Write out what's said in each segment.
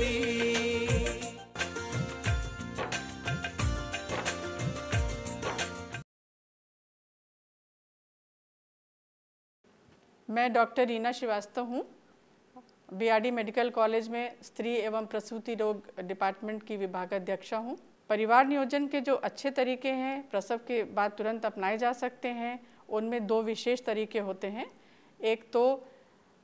प्रसूति। मैं डॉक्टर रीना श्रीवास्तव हूँ। बीआरडी मेडिकल कॉलेज में स्त्री एवं प्रसूति रोग डिपार्टमेंट की विभागाध्यक्षा हूँ। परिवार नियोजन के जो अच्छे तरीके हैं, प्रसव के बाद तुरंत अपनाए जा सकते हैं, उनमें दो विशेष तरीके होते हैं। एक तो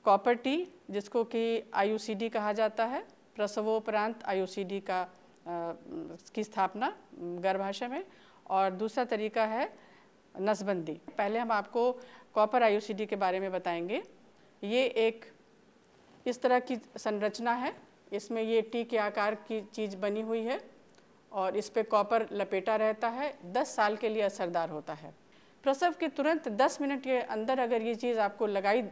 कॉपर टी, जिसको कि आईयूसीडी कहा जाता है, प्रसवोपरांत आईयूसीडी की स्थापना गर्भाशय में, और दूसरा तरीका है नसबंदी। पहले हम आपको कॉपर आईयूसीडी के बारे में बताएंगे। ये एक इस तरह की संरचना है, इसमें ये टी के आकार की चीज़ बनी हुई है और इस पे कॉपर लपेटा रहता है। 10 साल के लिए असरदार होता है। प्रसव के तुरंत 10 मिनट के अंदर अगर ये चीज़ आपको लगाई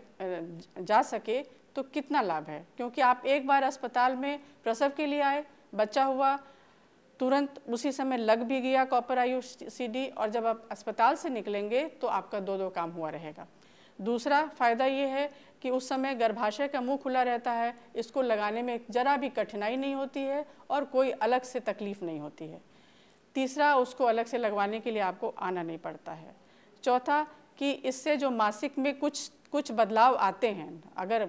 जा सके तो कितना लाभ है, क्योंकि आप एक बार अस्पताल में प्रसव के लिए आए, बच्चा हुआ, तुरंत उसी समय लग भी गया कॉपर आईयूसीडी, और जब आप अस्पताल से निकलेंगे तो आपका दो काम हुआ रहेगा। दूसरा फ़ायदा ये है कि उस समय गर्भाशय का मुंह खुला रहता है, इसको लगाने में ज़रा भी कठिनाई नहीं होती है और कोई अलग से तकलीफ़ नहीं होती है। तीसरा, उसको अलग से लगवाने के लिए आपको आना नहीं पड़ता है। चौथा कि इससे जो मासिक में कुछ बदलाव आते हैं, अगर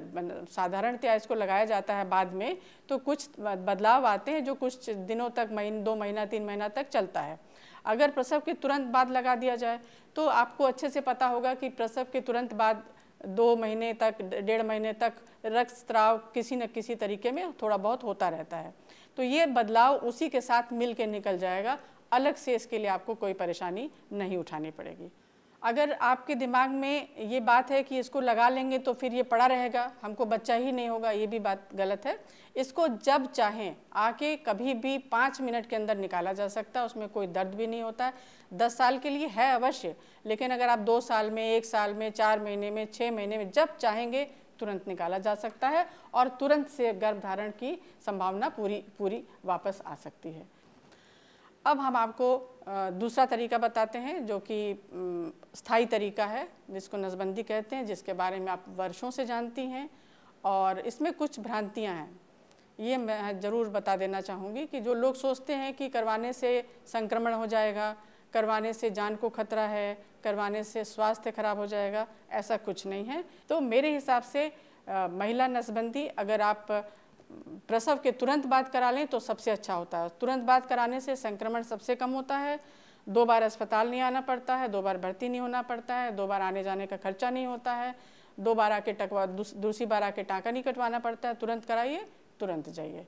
साधारणतया इसको लगाया जाता है बाद में तो कुछ बदलाव आते हैं जो कुछ दिनों तक, 2 महीना 3 महीना तक चलता है। अगर प्रसव के तुरंत बाद लगा दिया जाए तो आपको अच्छे से पता होगा कि प्रसव के तुरंत बाद 2 महीने तक, 1.5 महीने तक रक्तस्राव किसी न किसी तरीके में थोड़ा बहुत होता रहता है। तो ये बदलाव उसी के साथ मिल के निकल जाएगा, अलग से इसके लिए आपको कोई परेशानी नहीं उठानी पड़ेगी। अगर आपके दिमाग में ये बात है कि इसको लगा लेंगे तो फिर ये पड़ा रहेगा, हमको बच्चा ही नहीं होगा, ये भी बात गलत है। इसको जब चाहें आके कभी भी 5 मिनट के अंदर निकाला जा सकता है, उसमें कोई दर्द भी नहीं होता है। 10 साल के लिए है अवश्य, लेकिन अगर आप 2 साल में, 1 साल में, 4 महीने में, 6 महीने में, जब चाहेंगे तुरंत निकाला जा सकता है और तुरंत से गर्भधारण की संभावना पूरी वापस आ सकती है। अब हम आपको दूसरा तरीका बताते हैं जो कि स्थायी तरीका है, जिसको नसबंदी कहते हैं, जिसके बारे में आप वर्षों से जानती हैं और इसमें कुछ भ्रांतियां हैं। ये मैं ज़रूर बता देना चाहूँगी कि जो लोग सोचते हैं कि करवाने से संक्रमण हो जाएगा, करवाने से जान को खतरा है, करवाने से स्वास्थ्य खराब हो जाएगा, ऐसा कुछ नहीं है। तो मेरे हिसाब से महिला नसबंदी अगर आप प्रसव के तुरंत बाद करा लें तो सबसे अच्छा होता है। तुरंत बाद कराने से संक्रमण सबसे कम होता है, 2 बार अस्पताल नहीं आना पड़ता है, 2 बार भर्ती नहीं होना पड़ता है, 2 बार आने जाने का खर्चा नहीं होता है, 2 बार आके दूसरी बार आके टाँका नहीं कटवाना पड़ता है। तुरंत कराइए, तुरंत जाइए।